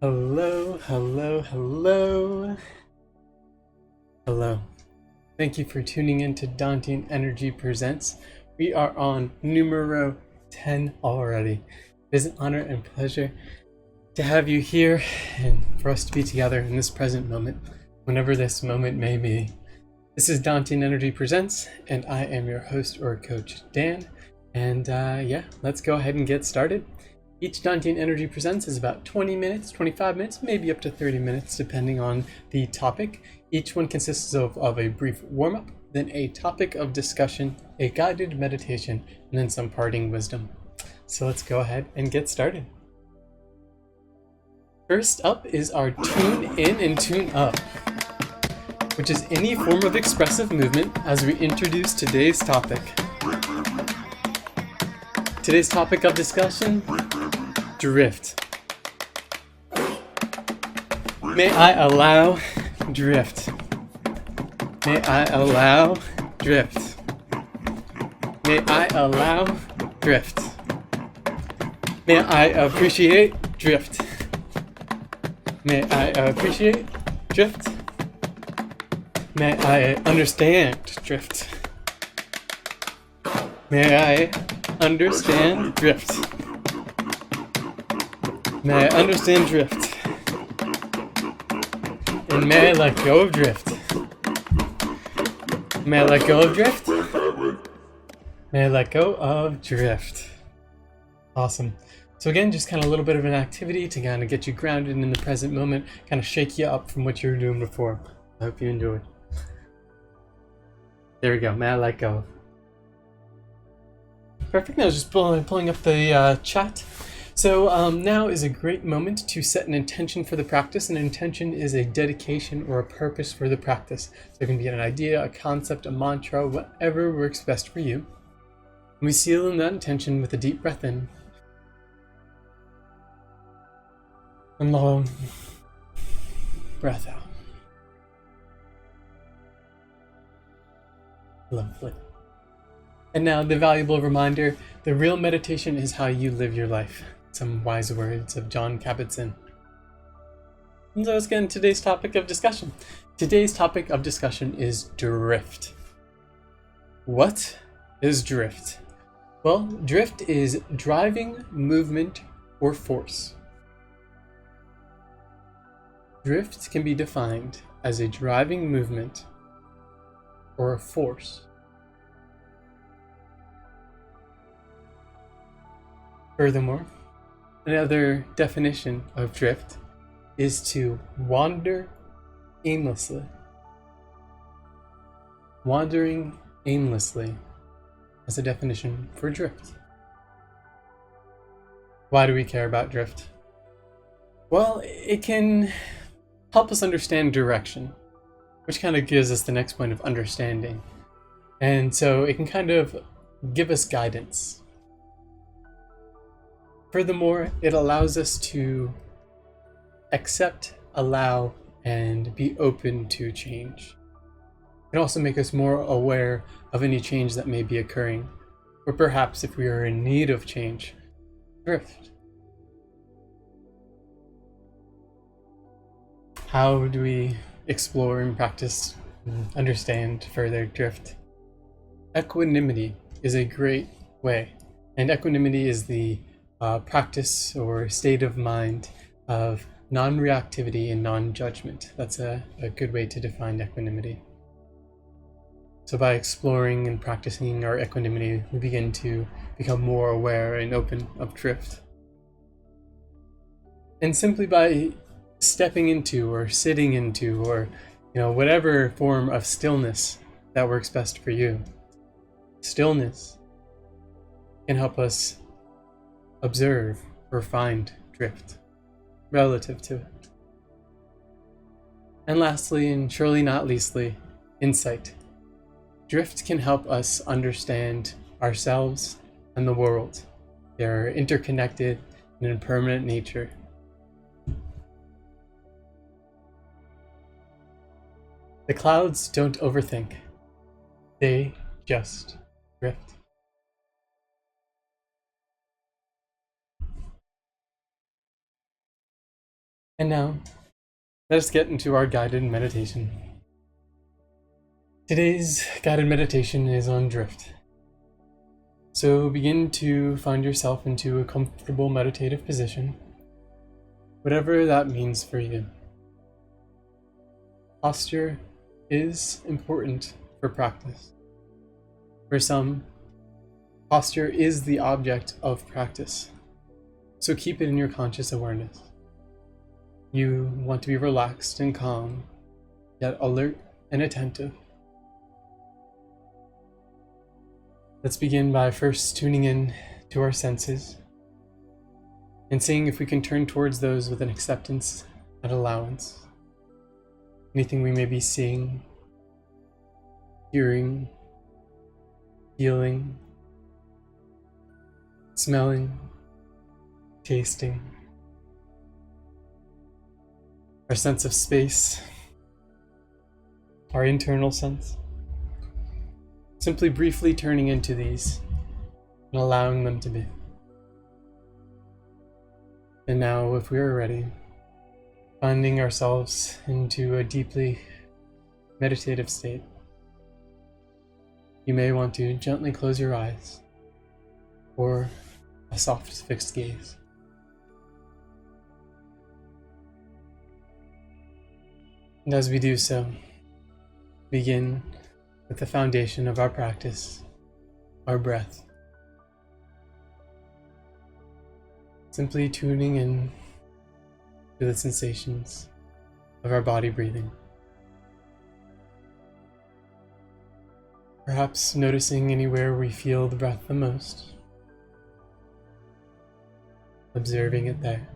Hello, hello, hello. Hello. Thank you for tuning in to Dantian Energy Presents. We are on numero 10 already. It is an honor and pleasure to have you here and for us to be together in this present moment, whenever this moment may be. This is Dantian Energy Presents, and I am your host or coach, Dan. And let's go ahead and get started. Each Dantian Energy Presents is about 20 minutes, 25 minutes, maybe up to 30 minutes, depending on the topic. Each one consists of a brief warm-up, then a topic of discussion, a guided meditation, and then some parting wisdom. So let's go ahead and get started. First up is our tune in and tune up, which is any form of expressive movement as we introduce today's topic. Today's topic of discussion: drift. May I allow drift? May I allow drift? May I allow drift? May I appreciate drift? May I appreciate drift? May I understand drift? May I understand drift? May I understand drift? And may I let go of drift? May I let go of drift? May I let go of drift? Awesome. So again, just kind of a little bit of an activity to kind of get you grounded in the present moment, kind of shake you up from what you were doing before. I hope you enjoyed. There we go. May I let go? Perfect. Now just pulling up the chat. So now is a great moment to set an intention for the practice. An intention is a dedication or a purpose for the practice. So it can be an idea, a concept, a mantra, whatever works best for you. And we seal in that intention with a deep breath in. And long breath out. Lovely. And now the valuable reminder: the real meditation is how you live your life. Some wise words of John Kabat-Zinn. And so let's get into today's topic of discussion. Today's topic of discussion is drift. What is drift? Well, drift is driving movement or force. Drift can be defined as a driving movement or a force. Furthermore, another definition of drift is to wander aimlessly. Wandering aimlessly as a definition for drift. Why do we care about drift? Well, it can help us understand direction, which kind of gives us the next point of understanding. And so it can kind of give us guidance. Furthermore, it allows us to accept, allow, and be open to change. It can also make us more aware of any change that may be occurring, or perhaps if we are in need of change, drift. How do we explore and practice and understand further drift? Equanimity is a great way, and equanimity is the practice or state of mind of non-reactivity and non-judgment. That's a good way to define equanimity. So by exploring and practicing our equanimity, we begin to become more aware and open of drift. And simply by stepping into or sitting into or whatever form of stillness that works best for you, stillness can help us observe or find drift relative to it. And lastly, and surely not leastly, insight. Drift can help us understand ourselves and the world. They are interconnected in impermanent nature. The clouds don't overthink. They just drift. And now, let us get into our guided meditation. Today's guided meditation is on drift. So begin to find yourself into a comfortable meditative position, whatever that means for you. Posture is important for practice. For some, posture is the object of practice, so keep it in your conscious awareness. You want to be relaxed and calm, yet alert and attentive. Let's begin by first tuning in to our senses and seeing if we can turn towards those with an acceptance and allowance. Anything we may be seeing, hearing, feeling, smelling, tasting, our sense of space, our internal sense. Simply briefly turning into these and allowing them to be. And now, if we are ready, finding ourselves into a deeply meditative state, you may want to gently close your eyes or a soft fixed gaze. And as we do so, begin with the foundation of our practice, our breath. Simply tuning in to the sensations of our body breathing. Perhaps noticing anywhere we feel the breath the most, observing it there,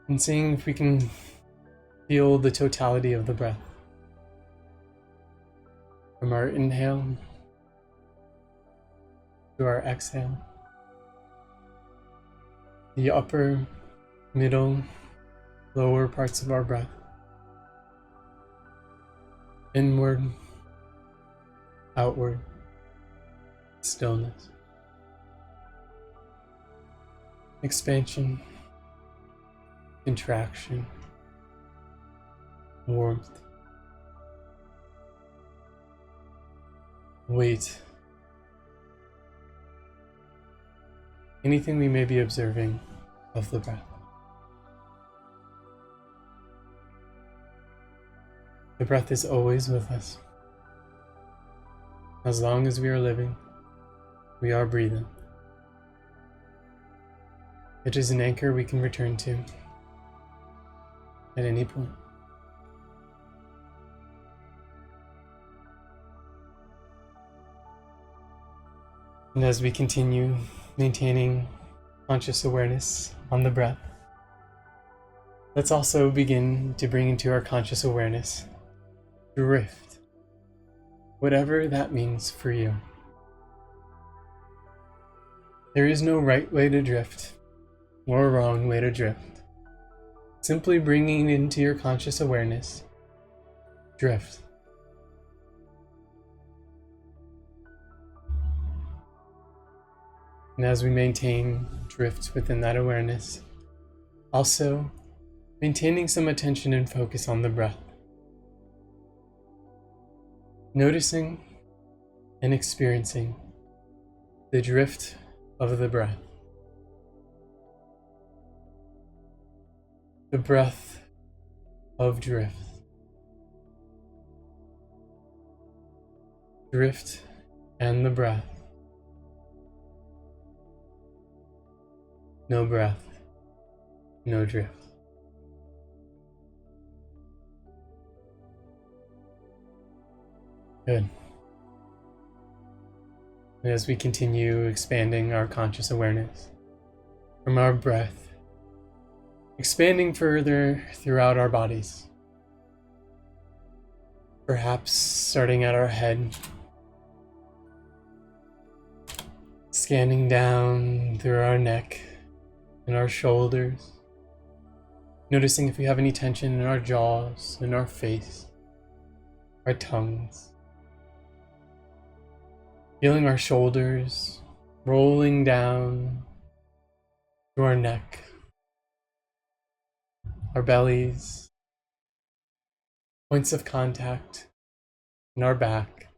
and seeing if we can feel the totality of the breath. From our inhale to our exhale, the upper, middle, lower parts of our breath, inward, outward, stillness, expansion, contraction, warmth, weight, anything we may be observing of the breath. The breath is always with us. As long as we are living, we are breathing. It is an anchor we can return to at any point. And as we continue maintaining conscious awareness on the breath, let's also begin to bring into our conscious awareness drift, whatever that means for you. There is no right way to drift or wrong way to drift. Simply bringing into your conscious awareness, drift. And as we maintain drift within that awareness, also maintaining some attention and focus on the breath. Noticing and experiencing the drift of the breath. The breath of drift. Drift and the breath. No breath, no drift. Good. And as we continue expanding our conscious awareness from our breath, expanding further throughout our bodies, perhaps starting at our head, scanning down through our neck and our shoulders, noticing if we have any tension in our jaws, in our face, our tongues. Feeling our shoulders rolling down to our neck, our bellies, points of contact in our back,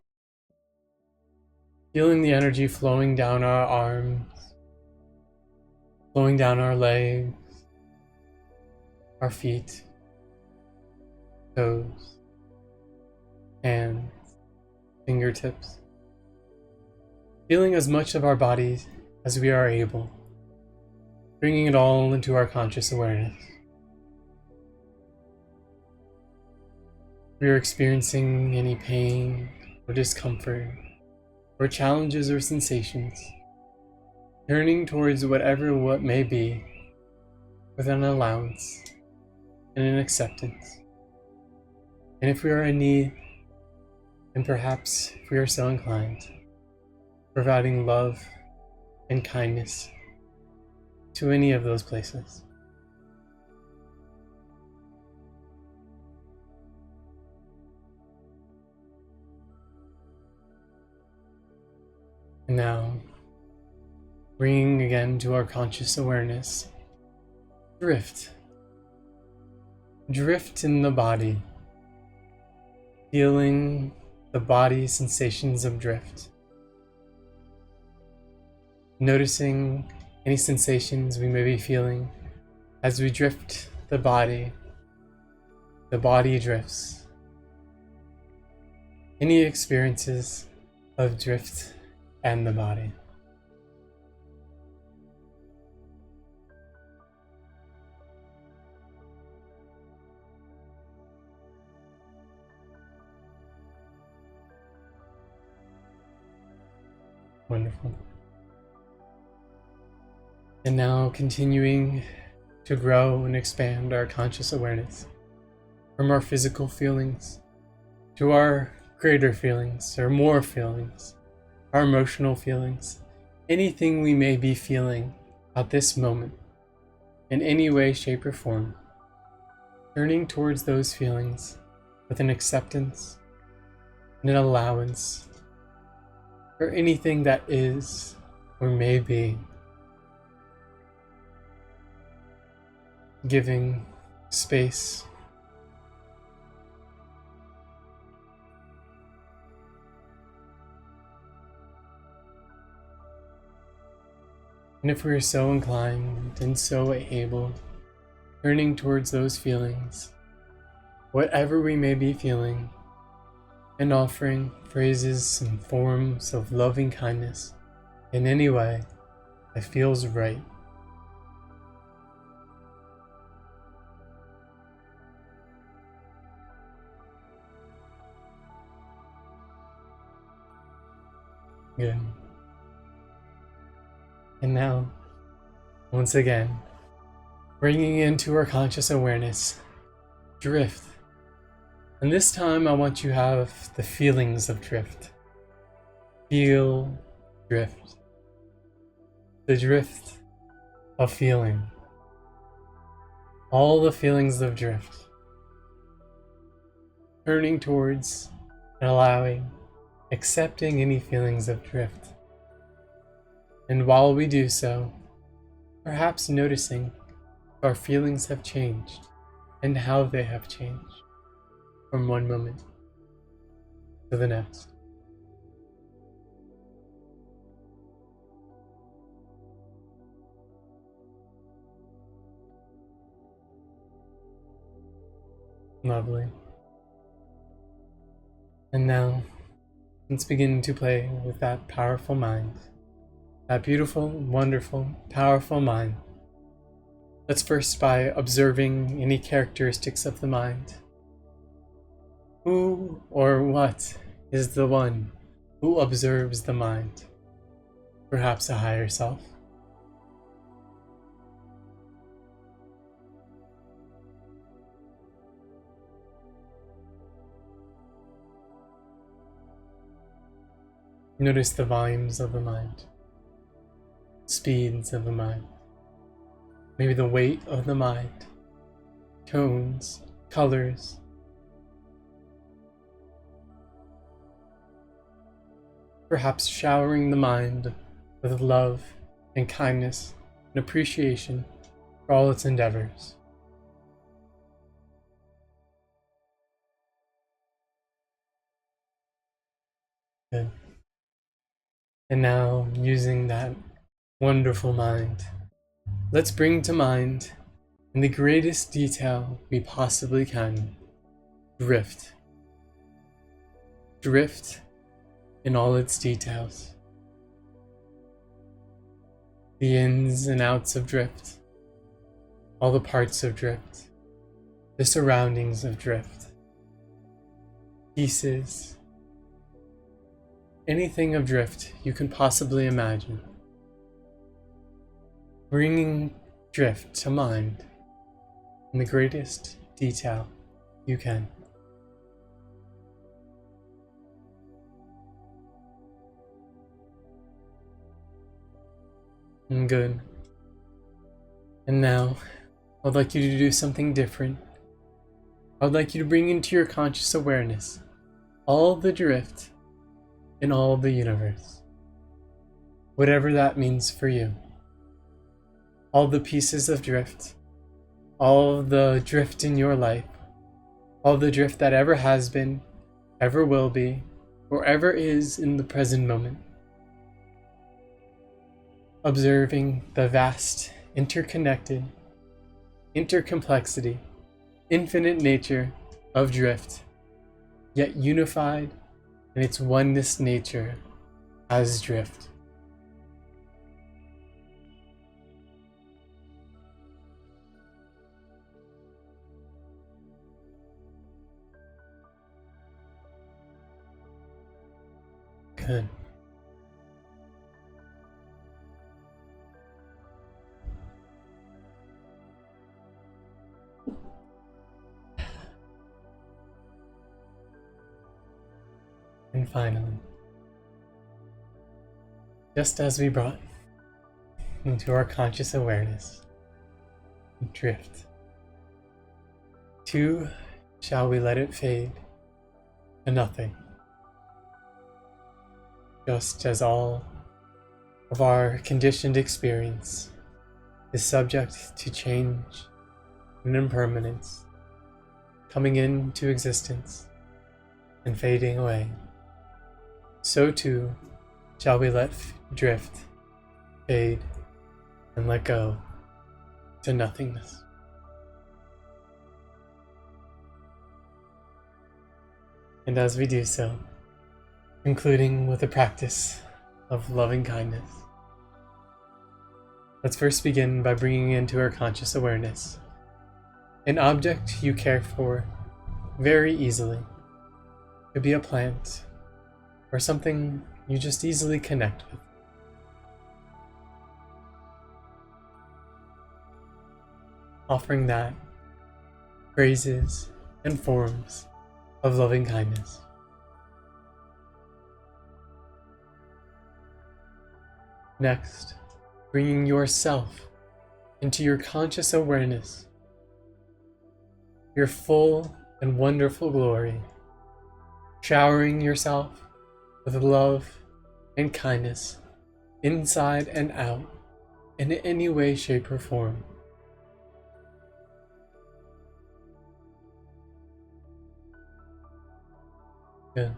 feeling the energy flowing down our arms, flowing down our legs, our feet, toes, hands, fingertips, feeling as much of our body as we are able, bringing it all into our conscious awareness. If we are experiencing any pain or discomfort, or challenges or sensations, turning towards what may be with an allowance and an acceptance. And if we are in need, and perhaps if we are so inclined, providing love and kindness to any of those places. And now, bringing again to our conscious awareness, drift. Drift in the body, feeling the body sensations of drift. Noticing any sensations we may be feeling as we drift the body drifts. Any experiences of drift and the body. Wonderful. And now continuing to grow and expand our conscious awareness from our physical feelings to our greater feelings or more feelings, our emotional feelings, anything we may be feeling at this moment in any way, shape, or form, turning towards those feelings with an acceptance and an allowance for anything that is or may be, giving space, and if we are so inclined and so able, turning towards those feelings, whatever we may be feeling, and offering phrases and forms of loving kindness in any way that feels right. Good. And now, once again, bringing into our conscious awareness, drift. And this time I want you to have the feelings of drift. Feel drift. The drift of feeling. All the feelings of drift. Turning towards and allowing, accepting any feelings of drift. And while we do so, perhaps noticing if our feelings have changed and how they have changed from one moment to the next. Lovely. And now, let's begin to play with that powerful mind. That beautiful, wonderful, powerful mind. Let's first by observing any characteristics of the mind. Who or what is the one who observes the mind? Perhaps a higher self? Notice the volumes of the mind, speeds of the mind, maybe the weight of the mind, tones, colors. Perhaps showering the mind with love and kindness and appreciation for all its endeavors. Good. And now, using that wonderful mind, let's bring to mind, in the greatest detail we possibly can, drift. Drift in all its details. The ins and outs of drift. All the parts of drift. The surroundings of drift. Pieces. Anything of drift you can possibly imagine. Bringing drift to mind in the greatest detail you can. And good. And now, I'd like you to do something different. I'd like you to bring into your conscious awareness all the drift in all the universe. Whatever that means for you. All the pieces of drift. All the drift in your life. All the drift that ever has been, ever will be, or ever is in the present moment. Observing the vast, interconnected, intercomplexity, infinite nature of drift, yet unified in its oneness nature as drift. Good. And finally, just as we brought into our conscious awareness, drift, too shall we let it fade to nothing, just as all of our conditioned experience is subject to change and impermanence, coming into existence and fading away. So too shall we let drift, fade, and let go to nothingness. And as we do so, concluding with a practice of loving kindness, let's first begin by bringing into our conscious awareness an object you care for very easily. It could be a plant, or something you just easily connect with. Offering that phrases and forms of loving kindness. Next, bringing yourself into your conscious awareness, your full and wonderful glory, showering yourself with love and kindness, inside and out, in any way, shape, or form. Good.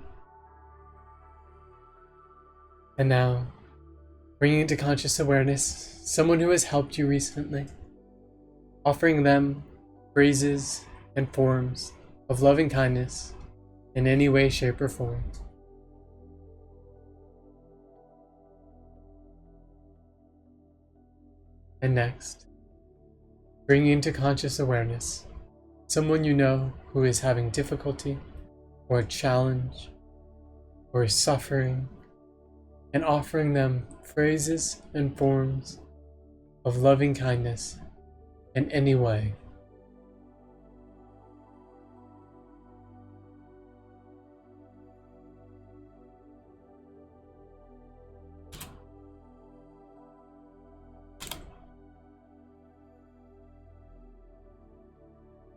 And now, bringing into conscious awareness someone who has helped you recently, offering them phrases and forms of loving kindness in any way, shape, or form. And next, bringing into conscious awareness someone you know who is having difficulty or a challenge or is suffering, and offering them phrases and forms of loving kindness in any way.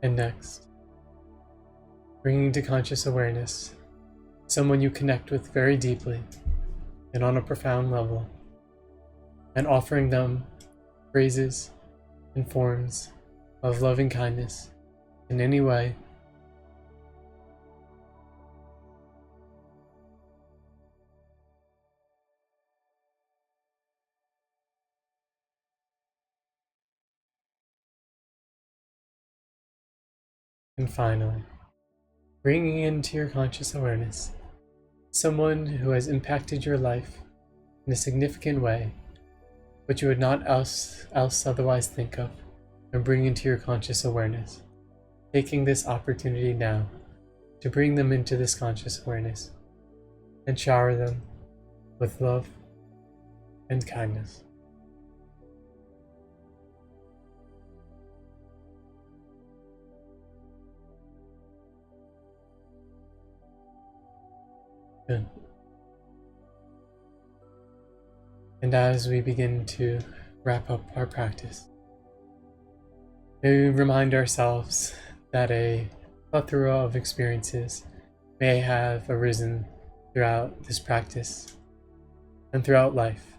And next, bringing to conscious awareness someone you connect with very deeply and on a profound level, and offering them phrases and forms of loving kindness in any way. And finally, bringing into your conscious awareness someone who has impacted your life in a significant way, but you would not else otherwise think of, and bring into your conscious awareness. Taking this opportunity now to bring them into this conscious awareness and shower them with love and kindness. Good. And as we begin to wrap up our practice, we remind ourselves that a plethora of experiences may have arisen throughout this practice and throughout life.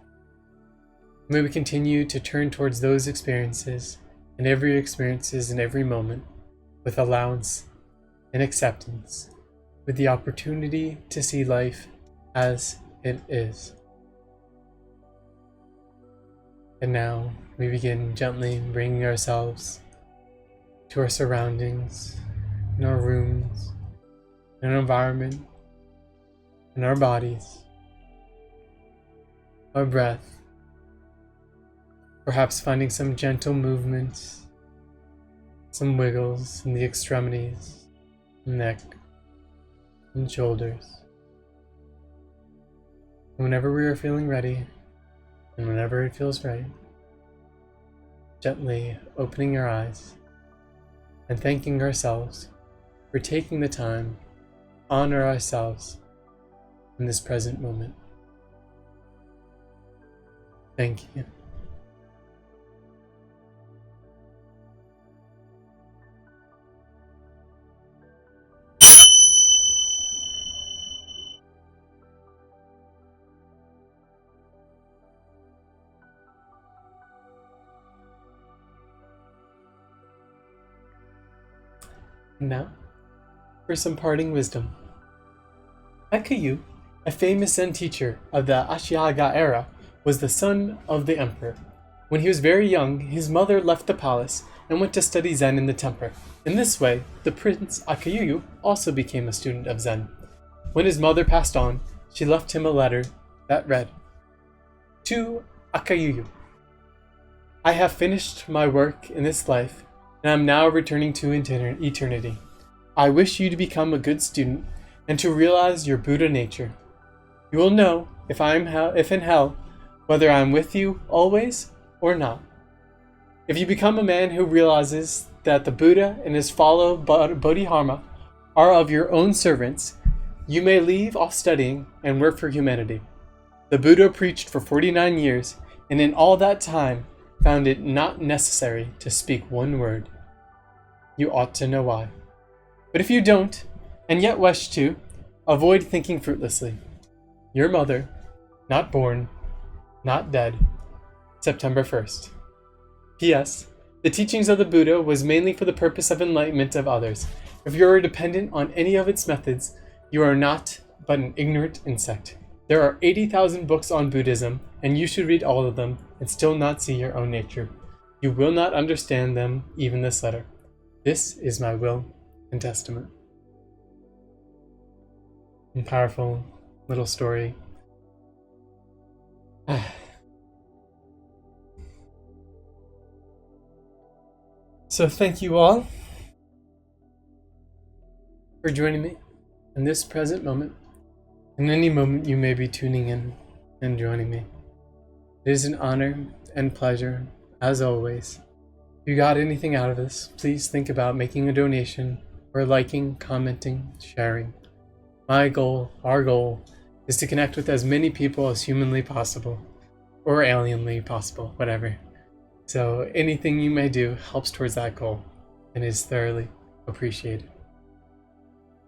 May we continue to turn towards those experiences and every experiences in every moment with allowance and acceptance, with the opportunity to see life as it is. And now we begin gently bringing ourselves to our surroundings, in our rooms, in our environment, in our bodies, our breath, perhaps finding some gentle movements, some wiggles in the extremities, neck, and shoulders. And whenever we are feeling ready, and whenever it feels right, gently opening our eyes and thanking ourselves for taking the time to honor ourselves in this present moment. Thank you. And now, for some parting wisdom. Akayu, a famous Zen teacher of the Ashiaga era, was the son of the emperor. When he was very young, his mother left the palace and went to study Zen in the temple. In this way, the prince Akayu also became a student of Zen. When his mother passed on, she left him a letter that read, "To Akayu, I have finished my work in this life, and am now returning to eternity. I wish you to become a good student and to realize your Buddha nature. You will know if in hell, whether I am with you always or not. If you become a man who realizes that the Buddha and his follow Bodhidharma are of your own servants, you may leave off studying and work for humanity. The Buddha preached for 49 years, and in all that time found it not necessary to speak one word. You ought to know why. But if you don't, and yet wish to, avoid thinking fruitlessly. Your mother, not born, not dead, September 1st. P.S. The teachings of the Buddha was mainly for the purpose of enlightenment of others. If you are dependent on any of its methods, you are not but an ignorant insect. There are 80,000 books on Buddhism, and you should read all of them and still not see your own nature. You will not understand them, even this letter. This is my will and testament." And powerful little story. So thank you all for joining me in this present moment, in any moment you may be tuning in and joining me. It is an honor and pleasure, as always. If you got anything out of this, please think about making a donation or liking, commenting, sharing. My goal, our goal, is to connect with as many people as humanly possible, or alienly possible, whatever. So anything you may do helps towards that goal and is thoroughly appreciated.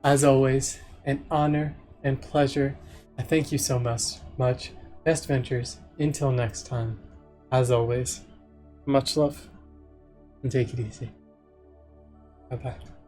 As always, an honor and pleasure. I thank you so much. Best ventures. Until next time. As always, much love and take it easy. Bye-bye.